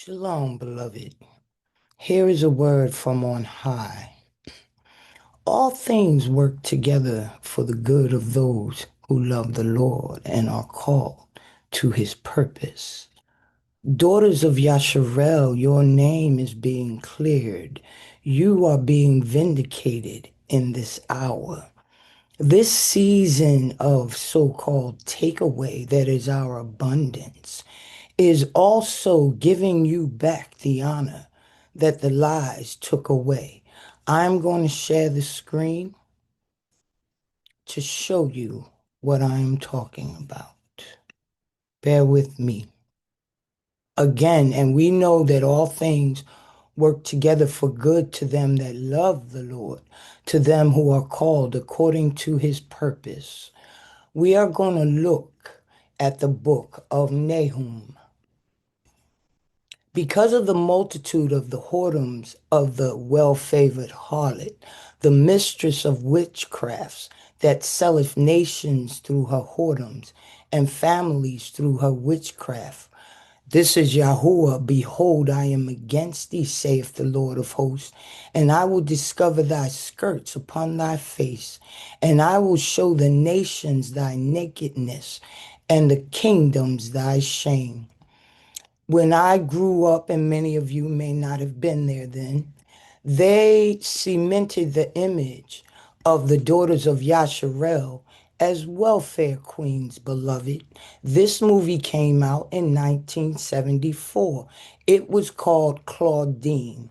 Shalom, beloved. Here is a word from on high. All things work together for the good of those who love the Lord and are called to his purpose. Daughters of Yasharel, your name is being cleared. You are being vindicated in this hour. This season of so-called takeaway that is our abundance is also giving you back the honor that the lies took away. I'm going to share the screen to show you what I'm talking about. Bear with me. Again, and we know that all things work together for good to them that love the Lord, to them who are called according to his purpose. We are going to look at the book of Nahum. Because of the multitude of the whoredoms of the well-favored harlot, the mistress of witchcrafts that selleth nations through her whoredoms and families through her witchcraft. This is Yahuwah. Behold, I am against thee, saith the Lord of hosts, and I will discover thy skirts upon thy face, and I will show the nations thy nakedness, and the kingdoms thy shame. When I grew up, and many of you may not have been there then, they cemented the image of the daughters of Yasharel as welfare queens, beloved. This movie came out in 1974. It was called Claudine.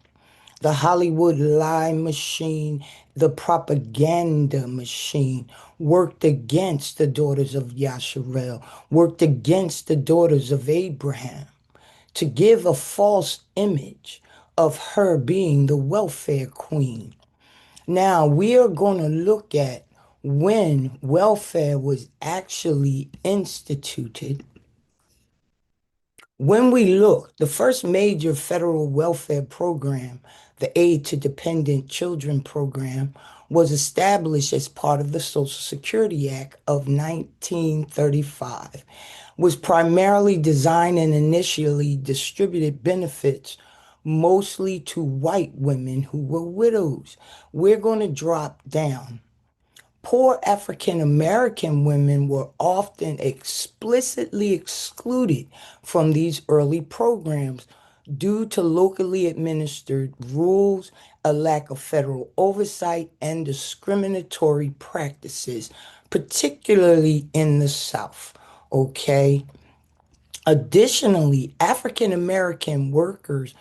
The Hollywood lie machine, the propaganda machine worked against the daughters of Yasharel, worked against the daughters of Abraham to give a false image of her being the welfare queen. Now, we are going to look at when welfare was actually instituted. When we look, the first major federal welfare program, the Aid to Dependent Children program, was established as part of the Social Security Act of 1935, was primarily designed and initially distributed benefits mostly to white women who were widows. We're going to drop down. Poor African American women were often explicitly excluded from these early programs due to locally administered rules, a lack of federal oversight, and discriminatory practices, particularly in the South. Okay. Additionally, African American workers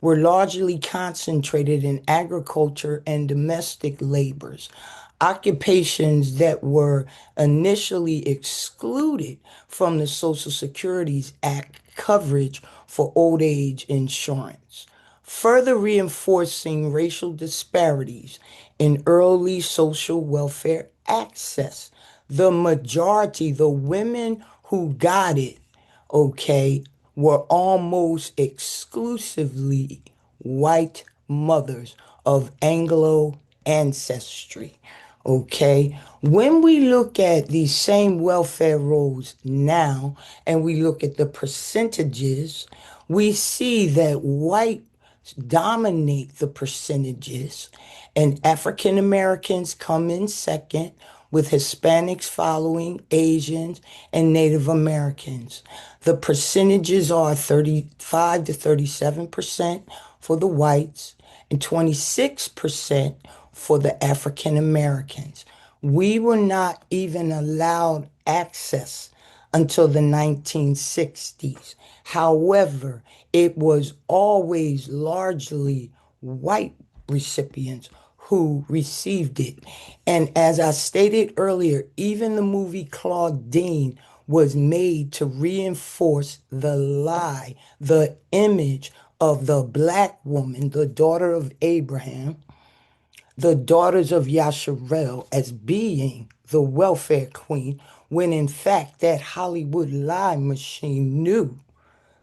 were largely concentrated in agriculture and domestic labors, occupations that were initially excluded from the Social Securities Act coverage for old age insurance, further reinforcing racial disparities in early social welfare access. The majority, the women who got it, okay, were almost exclusively white mothers of Anglo ancestry. Okay, when we look at these same welfare rolls now and we look at the percentages, we see that white dominate the percentages, and African Americans come in second, with Hispanics following, Asians, and Native Americans. The percentages are 35 to 37% for the whites and 26% for the African Americans. We were not even allowed access until the 1960s. However, it was always largely white recipients who received it. And as I stated earlier, even the movie Claudine was made to reinforce the lie, the image of the black woman, the daughter of Abraham, the daughters of Yasharel, as being the welfare queen, when in fact that Hollywood lie machine knew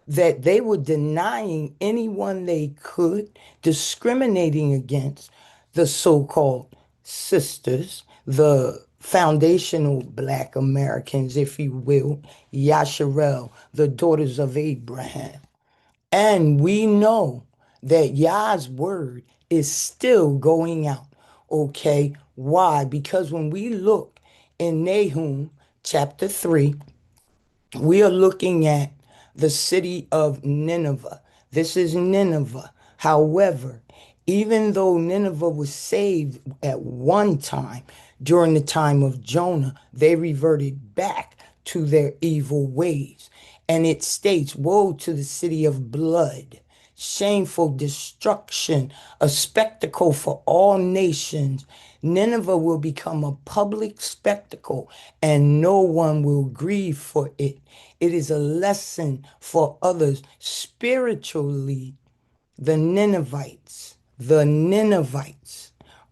that they were denying anyone they could, discriminating against the so-called sisters, the foundational black Americans, if you will, Yasharel, the daughters of Abraham. And we know that Yah's word is still going out. Okay. Why? Because when we look in Nahum chapter 3, we are looking at the city of Nineveh. This is Nineveh. However, even though Nineveh was saved at one time during the time of Jonah, they reverted back to their evil ways. And it states, woe to the city of blood, shameful destruction, a spectacle for all nations. Nineveh will become a public spectacle and no one will grieve for it. It is a lesson for others spiritually. The Ninevites,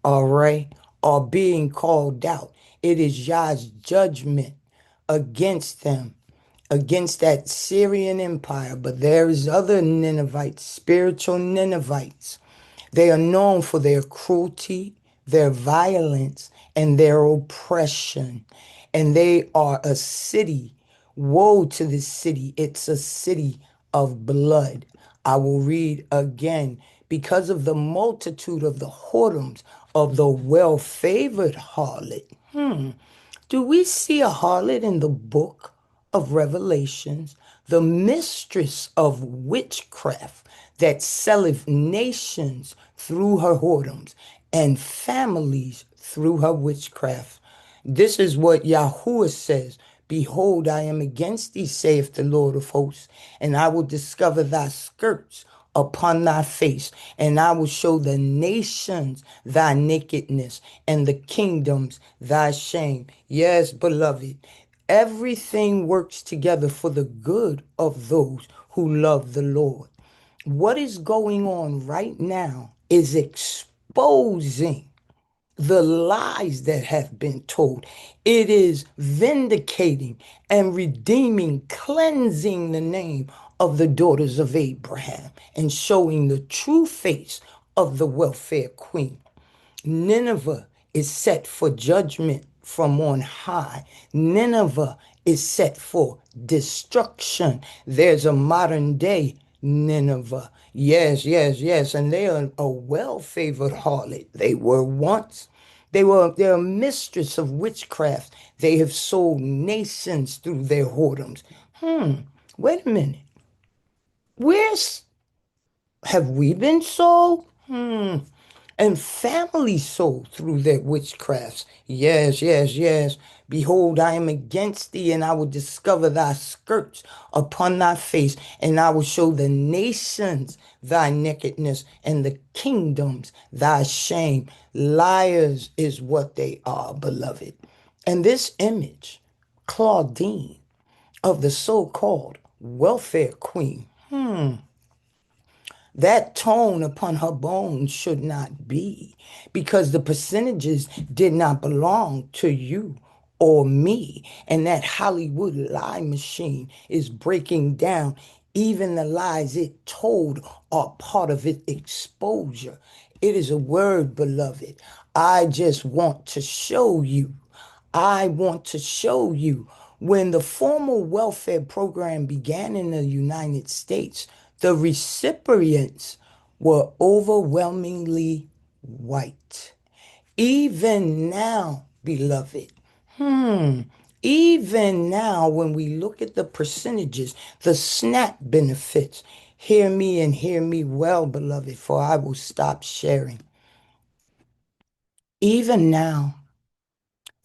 all right, are being called out. It is Yah's judgment against them, against that Syrian empire. But there is other Ninevites, spiritual Ninevites. They are known for their cruelty, their violence, and their oppression. And they are a city. Woe to the city. It's a city of blood. I will read again. Because of the multitude of the whoredoms of the well-favored harlot. Do we see a harlot in the book of Revelations, the mistress of witchcraft that selleth nations through her whoredoms and families through her witchcraft? This is what Yahuwah says. Behold, I am against thee, saith the Lord of hosts, and I will discover thy skirts upon thy face, and I will show the nations thy nakedness, and the kingdoms thy shame. Yes, beloved, everything works together for the good of those who love the Lord. What is going on right now is exposing the lies that have been told. It is vindicating and redeeming, cleansing the name of the daughters of Abraham and showing the true face of the welfare queen. Nineveh is set for judgment from on high. Nineveh is set for destruction. There's a modern day Nineveh. Yes, yes, yes. And they are a well-favored harlot. They were once. They're a mistress of witchcraft. They have sold nations through their whoredoms. Wait a minute. Where's have we been sold? And family sold through their witchcrafts. Yes, yes, yes. Behold, I am against thee, and I will discover thy skirts upon thy face, and I will show the nations thy nakedness, and the kingdoms thy shame. Liars is what they are, beloved. And this image, Claudine, of the so-called welfare queen, that tone upon her bones should not be, because the percentages did not belong to you or me. And that Hollywood lie machine is breaking down. Even the lies it told are part of its exposure. It is a word, beloved. I just want to show you. I want to show you when the formal welfare program began in the United States, the recipients were overwhelmingly white. Even now, beloved, even now, when we look at the percentages, the SNAP benefits, hear me and hear me well, beloved, for I will stop sharing. Even now,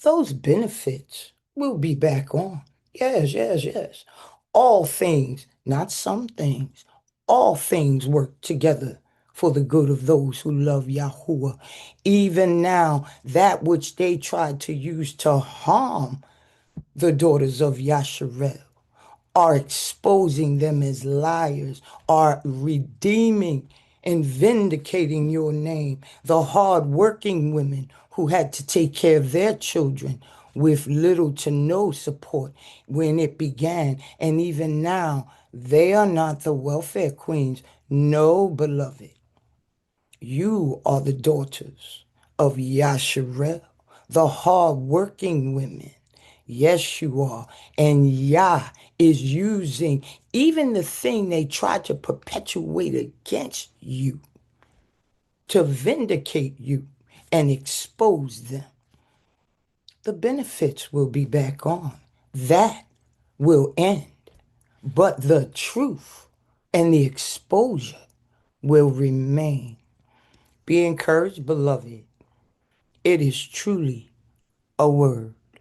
those benefits will be back on. Yes, yes, yes. All things, not some things, all things work together for the good of those who love Yahuwah. Even now, that which they tried to use to harm the daughters of Yasharel are exposing them as liars, are redeeming and vindicating your name. The hard-working women who had to take care of their children with little to no support when it began. And even now, they are not the welfare queens. No, beloved, you are the daughters of Yasharel, the hard-working women. Yes, you are. And Yah is using even the thing they tried to perpetuate against you to vindicate you and expose them. The benefits will be back on. That will end. But the truth and the exposure will remain. Be encouraged, beloved. It is truly a word.